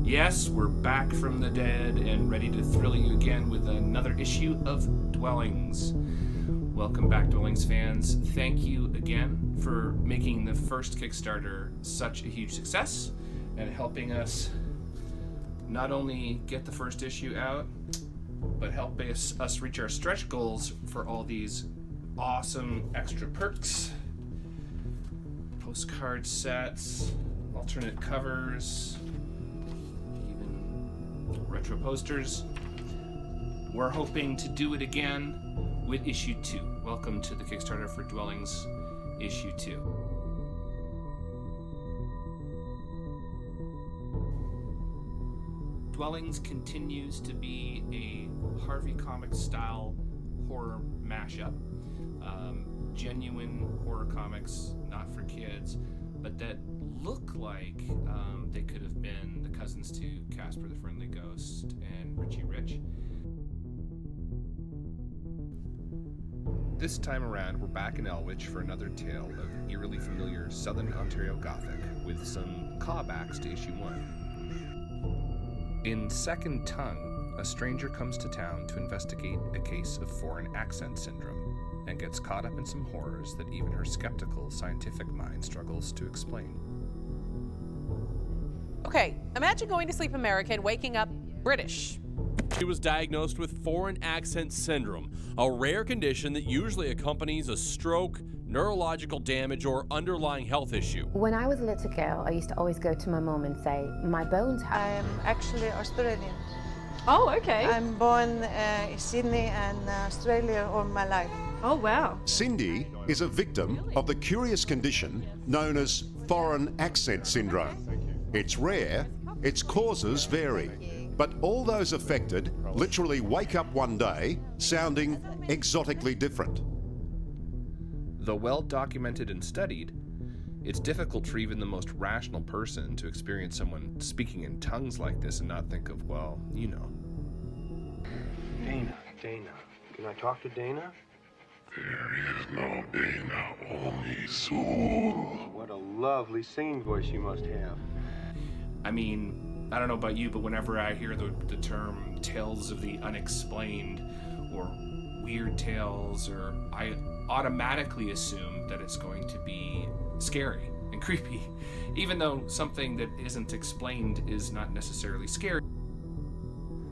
Yes, we're back from the dead and ready to thrill you again with another issue of Dwellings. Welcome back, Dwellings fans. Thank you again for making the first Kickstarter such a huge success and helping us not only get the first issue out, but help us reach our stretch goals for all these awesome extra perks, postcard sets, alternate covers, retro posters. We're hoping to do it again with issue 2. Welcome to the Kickstarter for Dwellings, issue 2. Dwellings continues to be a Harvey Comics style horror mashup. Genuine horror comics, not for kids, but that look like they could have been the cousins to Casper the Friendly Ghost and Richie Rich. This time around, we're back in Elwich for another tale of eerily familiar Southern Ontario Gothic with some callbacks to issue 1. In Second Tongue, a stranger comes to town to investigate a case of foreign accent syndrome and gets caught up in some horrors that even her skeptical scientific mind struggles to explain. Okay, imagine going to sleep American, waking up British. She was diagnosed with foreign accent syndrome, a rare condition that usually accompanies a stroke, neurological damage, or underlying health issue. When I was a little girl, I used to always go to my mum and say, my bones hurt. I'm actually Australian. Oh, okay. I'm born in Sydney and Australia all my life. Oh, wow. Cindy is a victim of the curious condition known as foreign accent syndrome. It's rare, its causes vary, but all those affected literally wake up one day sounding exotically different. Though well documented and studied, it's difficult for even the most rational person to experience someone speaking in tongues like this and not think of, well, you know. Dana, can I talk to Dana? There is no Dana, only Soul. What a lovely singing voice you must have. I mean, I don't know about you, but whenever I hear the term tales of the unexplained or weird tales, or I automatically assume that it's going to be scary and creepy, even though something that isn't explained is not necessarily scary.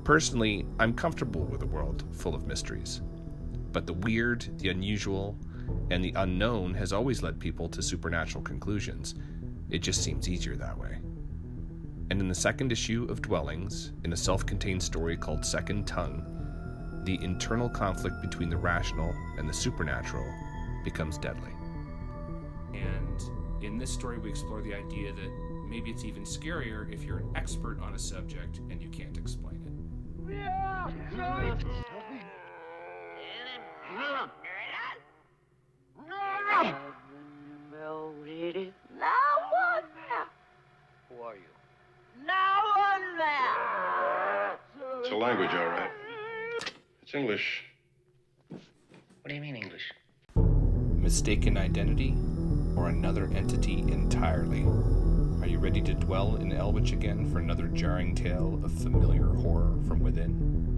Personally, I'm comfortable with a world full of mysteries, but the weird, the unusual, and the unknown has always led people to supernatural conclusions. It just seems easier that way. And in the second issue of Dwellings, in a self-contained story called Second Tongue, the internal conflict between the rational and the supernatural becomes deadly. And in this story, we explore the idea that maybe it's even scarier if you're an expert on a subject and you can't explain it. Who are you? It's a language, all right. It's English. What do you mean English? Mistaken identity, or another entity entirely? Are you ready to dwell in Elwich again for another jarring tale of familiar horror from within?